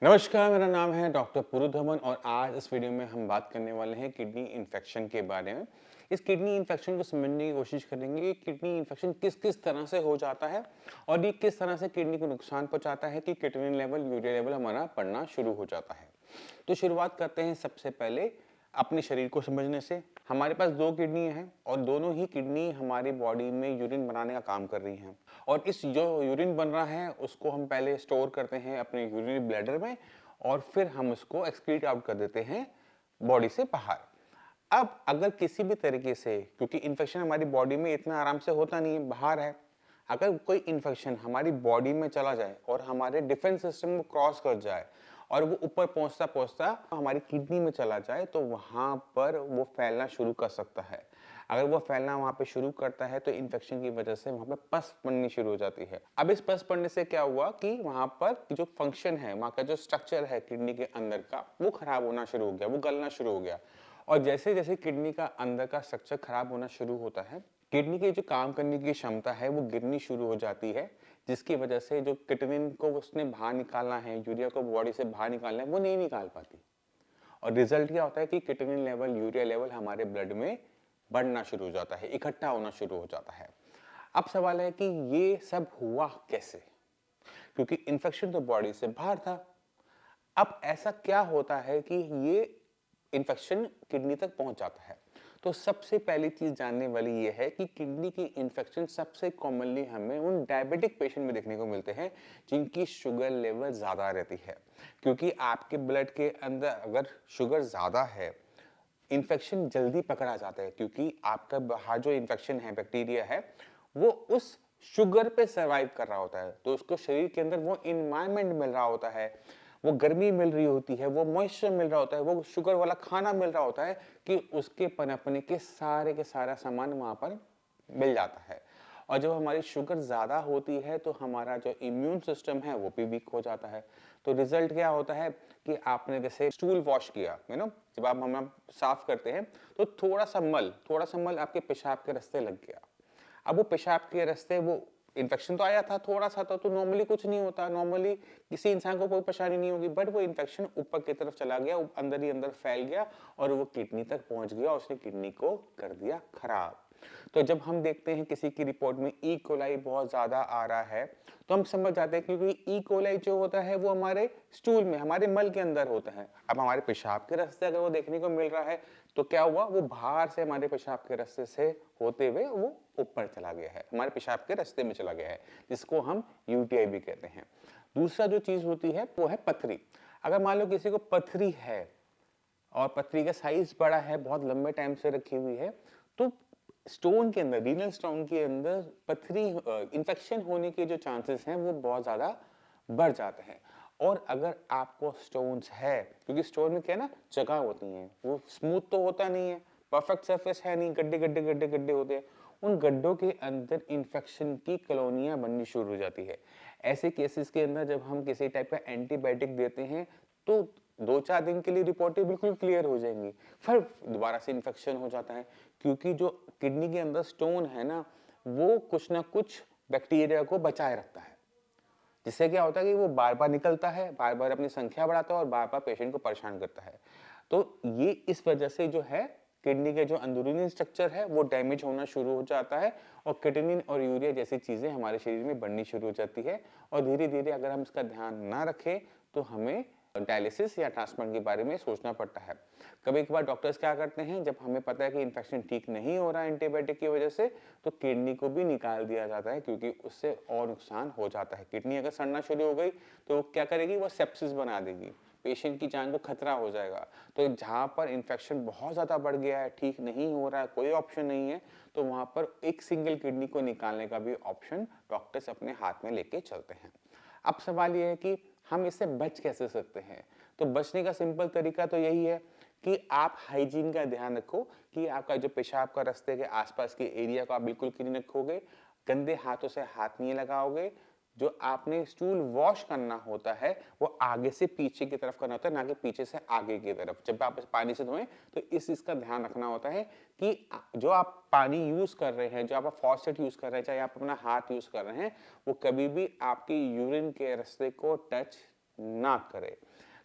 नमस्कार, मेरा नाम है डॉक्टर पुरुधमन और आज इस वीडियो में हम बात करने वाले हैं किडनी इन्फेक्शन के बारे में। इस किडनी इन्फेक्शन को समझने की कोशिश करेंगे कि किडनी इन्फेक्शन किस किस तरह से हो जाता है और ये किस तरह से किडनी को नुकसान पहुंचाता है कि किडनी लेवल, यूरिया लेवल हमारा बढ़ना शुरू हो जाता है। तो शुरुआत करते हैं सबसे पहले अपने शरीर को समझने से। हमारे पास दो किडनी हैं और दोनों ही किडनी हमारी बॉडी में यूरिन बनाने का काम कर रही हैं और इस जो यूरिन बन रहा है उसको हम पहले स्टोर करते हैं अपने यूरिनरी ब्लैडर में और फिर हम उसको एक्सक्रीट आउट कर देते हैं बॉडी से बाहर। अब अगर किसी भी तरीके से, क्योंकि इन्फेक्शन हमारी बॉडी में इतना आराम से होता नहीं है, बाहर है, अगर कोई इन्फेक्शन हमारी बॉडी में चला जाए और हमारे डिफेंस सिस्टम को क्रॉस कर जाए और वो ऊपर पहुंचता पहुंचता हमारी किडनी में चला जाए तो वहां पर वो फैलना शुरू कर सकता है। अगर वो फैलना वहां पे शुरू करता है तो इन्फेक्शन की वजह से वहां पे पस पड़नी शुरू हो जाती है। अब इस पस पड़ने से क्या हुआ कि वहां पर जो फंक्शन है, वहां का जो स्ट्रक्चर है किडनी के अंदर का, वो खराब होना शुरू हो गया, वो गलना शुरू हो गया। और जैसे जैसे किडनी का अंदर का स्ट्रक्चर खराब होना शुरू होता है, किडनी की जो काम करने की क्षमता है वो गिरनी शुरू हो जाती है, जिसकी वजह से जो किडनी को उसने बाहर निकालना है, यूरिया को बॉडी से बाहर निकालना है, वो नहीं निकाल पाती। और रिजल्ट क्या होता है कि किडनी लेवल, यूरिया लेवल हमारे ब्लड में बढ़ना शुरू हो जाता है, इकट्ठा होना शुरू हो जाता है। अब सवाल है कि ये सब हुआ कैसे? क्योंकि इन्फेक्शन तो बॉडी से बाहर था। अब ऐसा क्या होता है कि ये इन्फेक्शन किडनी तक पहुंच जाता है? तो सबसे पहली चीज जानने वाली ये है कि किडनी की इन्फेक्शन सबसे कॉमनली हमें उन डायबिटिक पेशेंट में देखने को मिलते हैं जिनकी शुगर लेवल ज्यादा रहती है। क्योंकि आपके ब्लड के अंदर अगर शुगर ज्यादा है, इन्फेक्शन जल्दी पकड़ा जाता है, क्योंकि आपका बाहर जो इन्फेक्शन है, बैक्टीरिया है, वो उस शुगर पे सरवाइव कर रहा होता है। तो उसको शरीर के अंदर वो इन्वायरमेंट मिल रहा होता है, वो गर्मी मिल रही होती है, वो मॉइस्चर मिल रहा होता है, वो शुगर वाला खाना मिल रहा होता है कि उसके पनपने के सारा सामान वहां पर मिल जाता है। और जब हमारी शुगर ज्यादा होती है तो हमारा जो इम्यून सिस्टम है वो भी वीक हो जाता है। तो रिजल्ट क्या होता है कि आपने जैसे स्टूल वॉश किया, जब आप हम साफ करते हैं तो थोड़ा सा मल आपके पेशाब के रास्ते लग गया। अब वो पेशाब के रास्ते, वो इन्फेक्शन तो आया था, थोड़ा सा था, तो नॉर्मली कुछ नहीं होता, नॉर्मली किसी इंसान को कोई परेशानी नहीं होगी, बट वो इन्फेक्शन ऊपर की तरफ चला गया, अंदर ही अंदर फैल गया और वो किडनी तक पहुंच गया और उसने किडनी को कर दिया खराब। तो जब हम देखते हैं किसी की रिपोर्ट में ई कोलाई बहुत ज्यादा आ रहा है तो हम समझ जाते हैं, क्योंकि ई कोलाई जो होता है वो हमारे स्टूल में, हमारे मल के अंदर होता है। अब हमारे पेशाब के रास्ते अगर वो देखने को मिल रहा है तो क्या हुआ, वो बाहर से हमारे पेशाब के रास्ते से होते हुए वो ऊपर चला गया है, हमारे पेशाब के रास्ते में चला गया है, जिसको हम यूटीआई भी कहते हैं। दूसरा जो चीज होती है वो है पथरी। अगर मान लो किसी को पथरी है और पथरी का साइज बड़ा है, बहुत लंबे टाइम से रखी हुई है, तो स्टोन के अंदर, रीनल स्टोन के अंदर पथरी इंफेक्शन होने के जो चांसेस हैं वो बहुत ज्यादा बढ़ जाते हैं। और अगर आपको स्टोन्स है, क्योंकि स्टोन में क्या है ना, जगह होती हैं, वो स्मूथ तो होता नहीं है, परफेक्ट सरफेस है नहीं, गड्ढे गड्ढे गड्ढे गड्ढे होते हैं, उन गड्ढों के अंदर इन्फेक्शन की कॉलोनियां बननी शुरू हो जाती है। ऐसे केसेस के अंदर जब हम किसी टाइप का एंटीबायोटिक देते हैं तो 2-4 दिन के लिए रिपोर्टें बिल्कुल क्लियर हो जाएंगी, फिर दोबारा से इन्फेक्शन हो जाता है। क्योंकि जो किडनी के अंदर स्टोन है ना, वो कुछ ना कुछ बैक्टीरिया को बचाए रखता है, जिससे क्या होता है कि वो बार बार निकलता है, बार बार अपनी संख्या बढ़ाता है और बार बार पेशेंट को परेशान करता है। तो ये इस वजह से जो है किडनी के जो अंदरूनी स्ट्रक्चर है वो डैमेज होना शुरू हो जाता है और किडनी और यूरिया जैसी चीजें हमारे शरीर में बढ़नी शुरू हो जाती है। और धीरे धीरे अगर हम इसका ध्यान ना रखें तो हमें डायलिसिस या ट्रांसप्लांट के बारे में सोचना पड़ता है। कभी कभार डॉक्टर्स क्या करते हैं, जब हमें पता है कि इन्फेक्शन ठीक नहीं हो रहा है एंटीबायोटिक की वजह से, तो किडनी को भी निकाल दिया जाता है, क्योंकि उससे और नुकसान हो जाता है। किडनी अगर सड़ना शुरू हो गई तो वो क्या करेगी, वो सेप्सिस बना देगी, पेशेंट की जान को खतरा हो जाएगा। तो जहां पर इन्फेक्शन बहुत ज्यादा बढ़ गया है, ठीक नहीं हो रहा है, कोई ऑप्शन नहीं है, तो वहां पर एक सिंगल किडनी को निकालने का भी ऑप्शन डॉक्टर्स अपने हाथ में लेके चलते हैं। अब सवाल यह है कि हम इससे बच कैसे सकते हैं? तो बचने का सिंपल तरीका तो यही है कि आप हाइजीन का ध्यान रखो, कि आपका जो पेशाब का रास्ते के आसपास के एरिया को आप बिल्कुल क्लीन रखोगे, गंदे हाथों से हाथ नहीं लगाओगे, जो आपने स्टूल वॉश करना होता है वो आगे से पीछे की तरफ करना होता है, ना कि पीछे से आगे की तरफ। जब आप पानी से धोएं तो इस चीज का ध्यान रखना होता है कि जो आप पानी यूज कर रहे हैं, जो आप फॉसेट यूज कर रहे हैं, चाहे आप अपना हाथ यूज कर रहे हैं, वो कभी भी आपकी यूरिन के रास्ते को टच ना करे,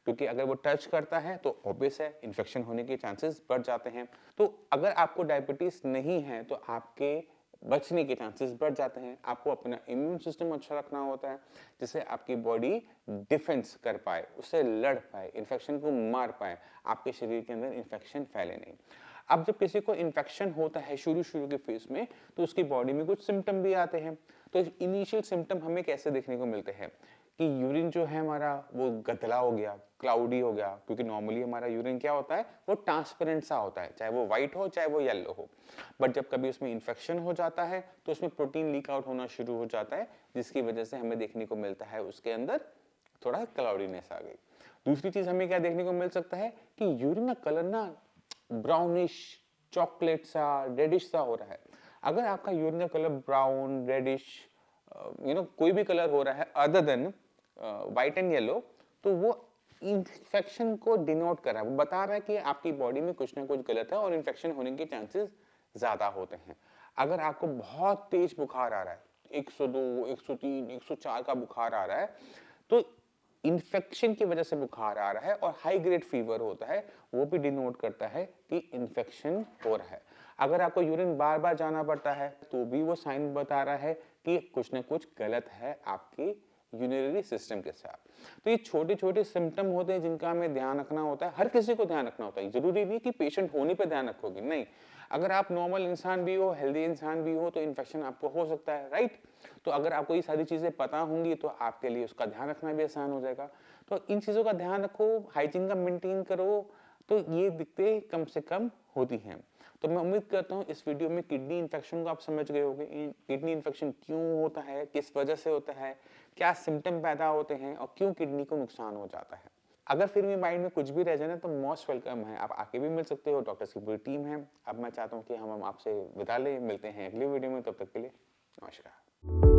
क्योंकि अगर वो टच करता है तो ऑब्वियस है इन्फेक्शन होने के चांसेस बढ़ जाते हैं। तो अगर आपको डायबिटीज नहीं है तो आपके बचने के चांसेस बढ़ जाते हैं। आपको अपना इम्यून सिस्टम अच्छा रखना होता है, जिससे आपकी बॉडी डिफेंस कर पाए, उससे लड़ पाए, इन्फेक्शन को मार पाए, आपके शरीर के अंदर इन्फेक्शन फैले नहीं। अब जब किसी को इन्फेक्शन होता है शुरू शुरू के फेज में, तो उसकी बॉडी में कुछ सिम्टम भी आते हैं। तो इनिशियल सिम्टम हमें कैसे देखने को मिलते हैं कि यूरिन जो है हमारा वो गदला हो गया, क्लाउडी हो गया, क्योंकि नॉर्मली हमारा यूरिन क्या होता है, वो ट्रांसपेरेंट सा होता है, चाहे वो व्हाइट हो चाहे वो येलो हो। बट जब कभी उसमें इन्फेक्शन हो जाता है तो उसमें प्रोटीन लीक आउट होना शुरू हो जाता है, जिसकी वजह से हमें देखने को मिलता है उसके अंदर थोड़ा क्लाउडीनेस आ गई। दूसरी चीज हमें क्या देखने को मिल सकता है कि यूरिन का कलर ना ब्राउनिश, चॉकलेट सा, रेडिश सा हो रहा है। अगर आपका यूरिन का कलर ब्राउन, रेडिश, कोई भी कलर हो रहा है other than white and yellow, तो वो इन्फेक्शन को डिनोट कर रहा है, वो बता रहा है कि आपकी बॉडी में कुछ ना कुछ गलत है और इन्फेक्शन होने के चांसेस ज्यादा होते हैं। अगर आपको बहुत तेज बुखार आ रहा है, 102, 103, 104 का बुखार आ रहा है, तो इन्फेक्शन की वजह से बुखार आ रहा है और हाई ग्रेड फीवर होता है, वो भी डिनोट करता है कि इन्फेक्शन हो रहा है। अगर आपको यूरिन बार बार जाना पड़ता है तो भी वो साइन बता रहा है कि कुछ ना कुछ गलत है आपकी यूरिनरी सिस्टम के साथ। तो ये छोटे छोटे सिम्टम होते हैं जिनका हमें ध्यान रखना होता है, हर किसी को ध्यान रखना होता है। जरूरी नहीं कि पेशेंट होने पे ध्यान रखोगे, नहीं, अगर आप नॉर्मल इंसान भी हो, हेल्दी इंसान भी हो, तो इन्फेक्शन आपको हो सकता है, राइट। तो अगर आपको ये सारी चीजें पता होंगी तो आपके लिए उसका ध्यान रखना भी आसान हो जाएगा। तो इन चीजों का ध्यान रखो, हाइजीन का मेंटेन करो, तो ये दिक्कतें कम से कम होती हैं। तो मैं उम्मीद करता हूँ इस वीडियो में किडनी इन्फेक्शन को आप समझ गए होंगे। किडनी इन्फेक्शन क्यों होता है, किस वजह से होता है, क्या सिम्टम पैदा होते हैं और क्यों किडनी को नुकसान हो जाता है। अगर फिर भी माइंड में कुछ भी रह जाए ना तो मोस्ट वेलकम है, आप आके भी मिल सकते हो, डॉक्टर्स की पूरी टीम है। अब मैं चाहता हूँ कि हम आपसे विदा लें, मिलते हैं अगली वीडियो में, तब तक के लिए नमस्कार।